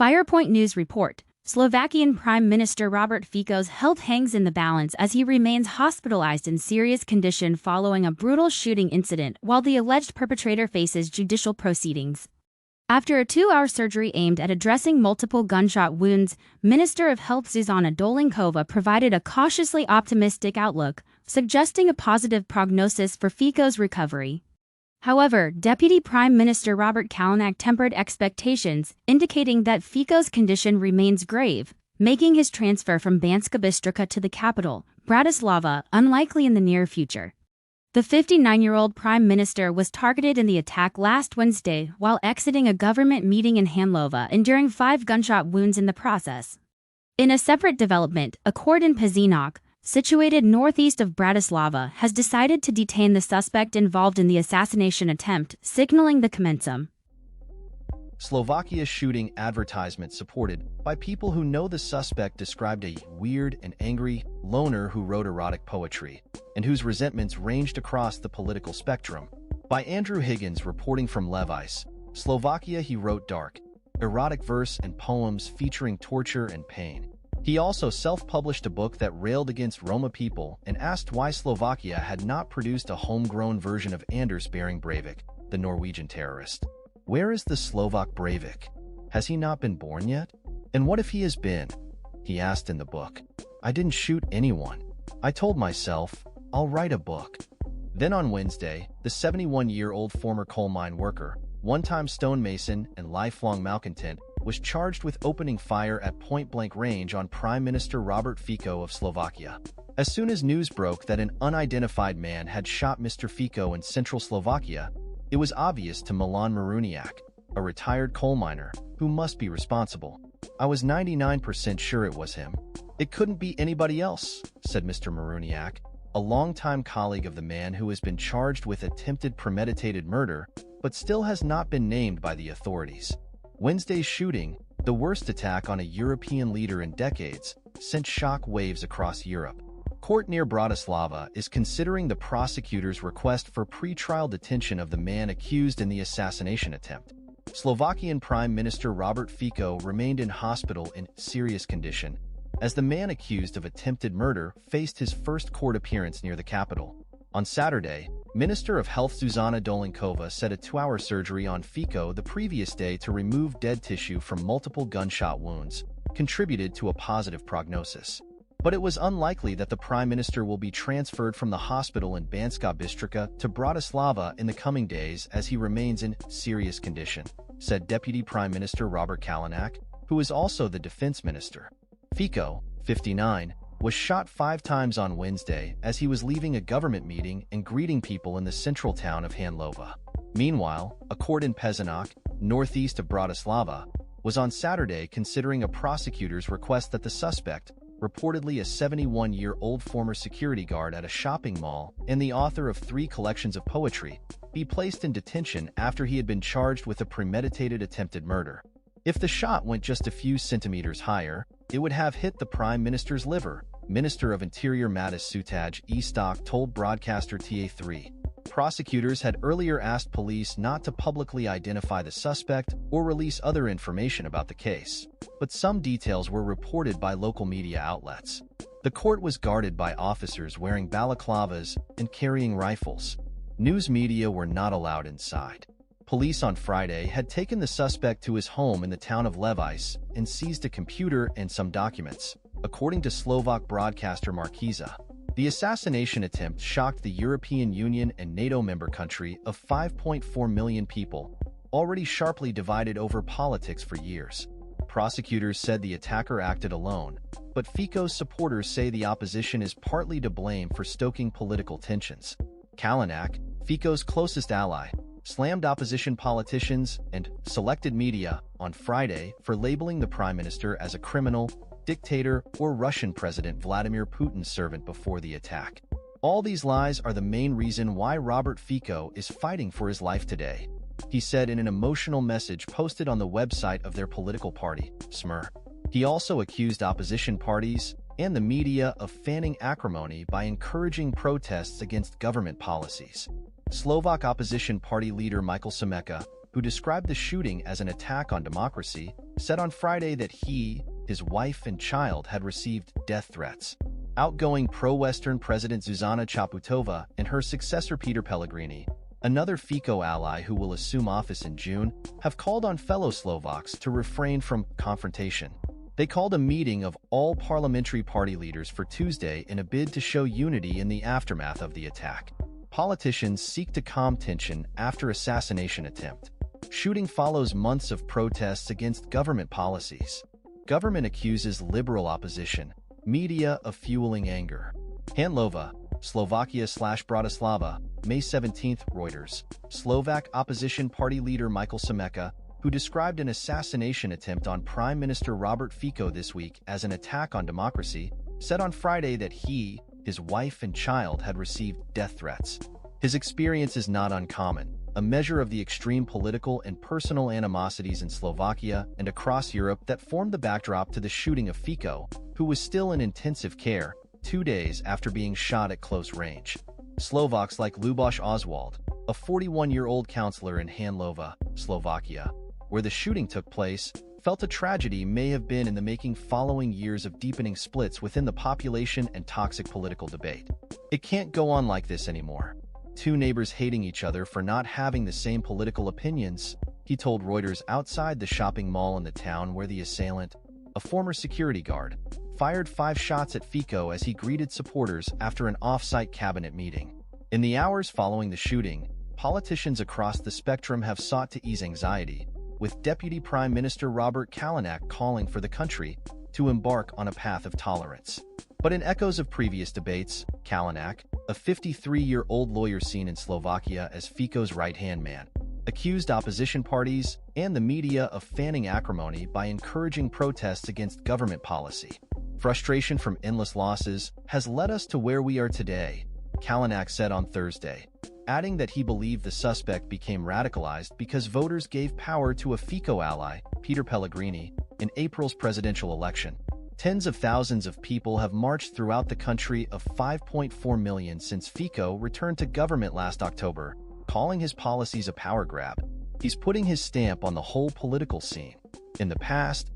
Firepoint News report. Slovakian Prime Minister Robert Fico's health hangs in the balance as he remains hospitalized in serious condition following a brutal shooting incident while the alleged perpetrator faces judicial proceedings. After a 2-hour surgery aimed at addressing multiple gunshot wounds, Minister of Health Zuzana Dolinkova provided a cautiously optimistic outlook, suggesting a positive prognosis for Fico's recovery. However, Deputy Prime Minister Robert Kalinak tempered expectations, indicating that Fico's condition remains grave, making his transfer from Banska Bystrica to the capital, Bratislava, unlikely in the near future. The 59-year-old Prime Minister was targeted in the attack last Wednesday while exiting a government meeting in Hanlova, enduring 5 gunshot wounds in the process. In a separate development, a court in Pezinok, situated northeast of Bratislava, has decided to detain the suspect involved in the assassination attempt, signaling the commencem. Slovakia's shooting advertisement supported by people who know the suspect described a weird and angry loner who wrote erotic poetry, and whose resentments ranged across the political spectrum. By Andrew Higgins reporting from Levice, Slovakia, he wrote dark, erotic verse and poems featuring torture and pain. He also self-published a book that railed against Roma people and asked why Slovakia had not produced a homegrown version of Anders Behring Breivik, the Norwegian terrorist. Where is the Slovak Breivik? Has he not been born yet? And what if he has been? He asked in the book. I didn't shoot anyone. I told myself, I'll write a book. Then on Wednesday, the 71-year-old former coal mine worker, one-time stonemason and lifelong malcontent, was charged with opening fire at point-blank range on Prime Minister Robert Fico of Slovakia. As soon as news broke that an unidentified man had shot Mr. Fico in central Slovakia, it was obvious to Milan Maruniak, a retired coal miner, who must be responsible. I was 99% sure it was him. It couldn't be anybody else, said Mr. Maruniak, a longtime colleague of the man who has been charged with attempted premeditated murder, but still has not been named by the authorities. Wednesday's shooting, the worst attack on a European leader in decades, sent shock waves across Europe. Court near Bratislava is considering the prosecutor's request for pre-trial detention of the man accused in the assassination attempt. Slovakian Prime Minister Robert Fico remained in hospital in serious condition, as the man accused of attempted murder faced his first court appearance near the capital. On Saturday, Minister of Health Zuzana Dolinkova said a 2-hour surgery on Fico the previous day to remove dead tissue from multiple gunshot wounds contributed to a positive prognosis. But it was unlikely that the Prime Minister will be transferred from the hospital in Banska Bystrica to Bratislava in the coming days as he remains in serious condition, said Deputy Prime Minister Robert Kalinak, who is also the Defense Minister. Fico, 59, was shot 5 times on Wednesday as he was leaving a government meeting and greeting people in the central town of Hanlova. Meanwhile, a court in Pezinok, northeast of Bratislava, was on Saturday considering a prosecutor's request that the suspect, reportedly a 71-year-old former security guard at a shopping mall and the author of 3 collections of poetry, be placed in detention after he had been charged with a premeditated attempted murder. If the shot went just a few centimeters higher, it would have hit the Prime Minister's liver, Minister of Interior Matis Sutaj Estok told broadcaster TA3. Prosecutors had earlier asked police not to publicly identify the suspect or release other information about the case, but some details were reported by local media outlets. The court was guarded by officers wearing balaclavas and carrying rifles. News media were not allowed inside. Police on Friday had taken the suspect to his home in the town of Levice and seized a computer and some documents, according to Slovak broadcaster Markiza. The assassination attempt shocked the European Union and NATO member country of 5.4 million people, already sharply divided over politics for years. Prosecutors said the attacker acted alone, but Fico's supporters say the opposition is partly to blame for stoking political tensions. Kalinak, Fico's closest ally, slammed opposition politicians and selected media on Friday for labeling the Prime Minister as a criminal, dictator, or Russian President Vladimir Putin's servant before the attack. All these lies are the main reason why Robert Fico is fighting for his life today, he said in an emotional message posted on the website of their political party, Smer. He also accused opposition parties and the media of fanning acrimony by encouraging protests against government policies. Slovak opposition party leader Michael Semeka, who described the shooting as an attack on democracy, said on Friday that he, his wife, and child had received death threats. Outgoing pro-Western President Zuzana Chaputova and her successor Peter Pellegrini, another Fico ally who will assume office in June, have called on fellow Slovaks to refrain from confrontation. They called a meeting of all parliamentary party leaders for Tuesday in a bid to show unity in the aftermath of the attack. Politicians seek to calm tension after assassination attempt. Shooting follows months of protests against government policies. Government accuses liberal opposition. Media of fueling anger. Handlova, Slovakia/Bratislava, May 17, Reuters. Slovak opposition party leader Michael Semeka, who described an assassination attempt on Prime Minister Robert Fico this week as an attack on democracy, said on Friday that he, his wife, and child had received death threats. His experience is not uncommon, a measure of the extreme political and personal animosities in Slovakia and across Europe that formed the backdrop to the shooting of Fico, who was still in intensive care 2 days after being shot at close range. Slovaks like Luboš Oswald, a 41-year-old councillor in Handlova, Slovakia, where the shooting took place, felt a tragedy may have been in the making following years of deepening splits within the population and toxic political debate. It can't go on like this anymore. Two neighbors hating each other for not having the same political opinions, he told Reuters outside the shopping mall in the town where the assailant, a former security guard, fired 5 shots at Fico as he greeted supporters after an off-site cabinet meeting. In the hours following the shooting, politicians across the spectrum have sought to ease anxiety, with Deputy Prime Minister Robert Kalinak calling for the country to embark on a path of tolerance. But in echoes of previous debates, Kalinak, a 53-year-old lawyer seen in Slovakia as Fico's right-hand man, accused opposition parties and the media of fanning acrimony by encouraging protests against government policy. Frustration from endless losses has led us to where we are today, Kalinak said on Thursday, adding that he believed the suspect became radicalized because voters gave power to a Fico ally, Peter Pellegrini, in April's presidential election. Tens of thousands of people have marched throughout the country of 5.4 million since Fico returned to government last October, calling his policies a power grab. He's putting his stamp on the whole political scene. In the past,